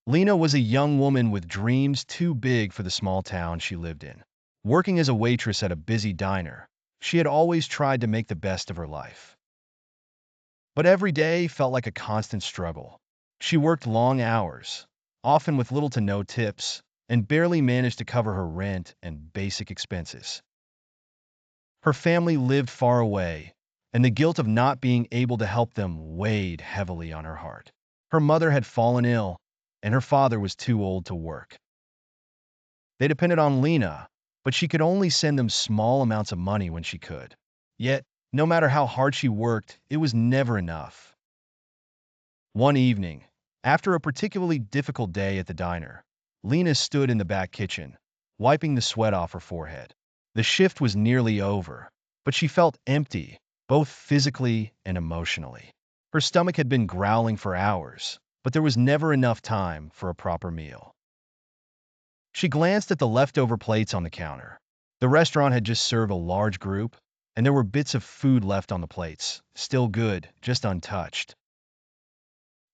Lena was a young woman with dreams too big for the small town she lived in. Working as a waitress at a busy diner, she had always tried to make the best of her life. But every day felt like a constant struggle. She worked long hours, often with little to no tips, and barely managed to cover her rent and basic expenses. Her family lived far away, and the guilt of not being able to help them weighed heavily on her heart. Her mother had fallen ill, and her father was too old to work. They depended on Lena, but she could only send them small amounts of money when she could. Yet, no matter how hard she worked, it was never enough. One evening, after a particularly difficult day at the diner, Lena stood in the back kitchen, wiping the sweat off her forehead. The shift was nearly over, but she felt empty, both physically and emotionally. Her stomach had been growling for hours, but there was never enough time for a proper meal. She glanced at the leftover plates on the counter. The restaurant had just served a large group, and there were bits of food left on the plates, still good, just untouched.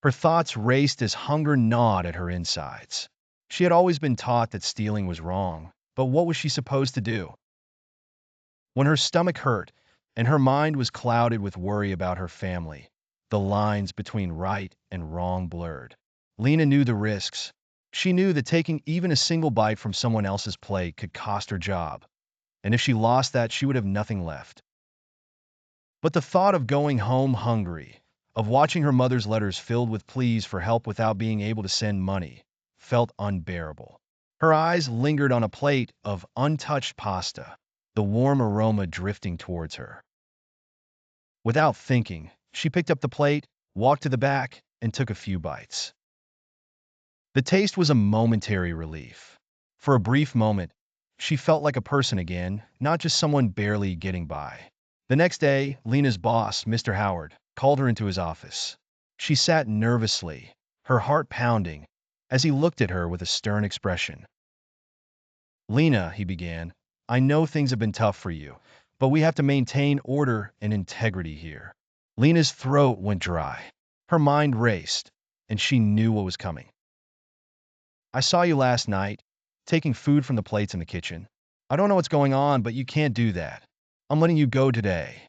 Her thoughts raced as hunger gnawed at her insides. She had always been taught that stealing was wrong, but what was she supposed to do? When her stomach hurt and her mind was clouded with worry about her family, the lines between right and wrong blurred. Lena knew the risks. She knew that taking even a single bite from someone else's plate could cost her job, and if she lost that, she would have nothing left. But the thought of going home hungry, of watching her mother's letters filled with pleas for help without being able to send money, felt unbearable. Her eyes lingered on a plate of untouched pasta, the warm aroma drifting towards her. Without thinking, she picked up the plate, walked to the back, and took a few bites. The taste was a momentary relief. For a brief moment, she felt like a person again, not just someone barely getting by. The next day, Lena's boss, Mr. Howard, called her into his office. She sat nervously, her heart pounding, as he looked at her with a stern expression. "Lena," he began, "I know things have been tough for you, but we have to maintain order and integrity here." Lena's throat went dry. Her mind raced, and she knew what was coming. "I saw you last night, taking food from the plates in the kitchen. I don't know what's going on, but you can't do that. I'm letting you go today."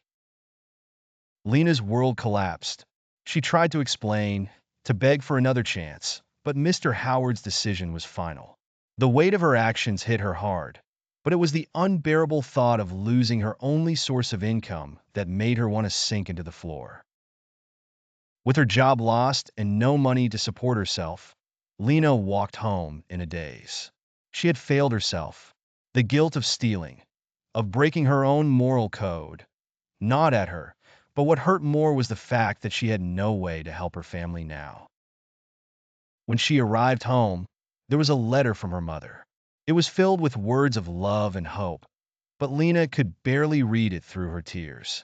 Lena's world collapsed. She tried to explain, to beg for another chance, but Mr. Howard's decision was final. The weight of her actions hit her hard, but it was the unbearable thought of losing her only source of income that made her want to sink into the floor. With her job lost and no money to support herself, Lena walked home in a daze. She had failed herself. The guilt of stealing, of breaking her own moral code, gnawed at her, but what hurt more was the fact that she had no way to help her family now. When she arrived home, there was a letter from her mother. It was filled with words of love and hope, but Lena could barely read it through her tears.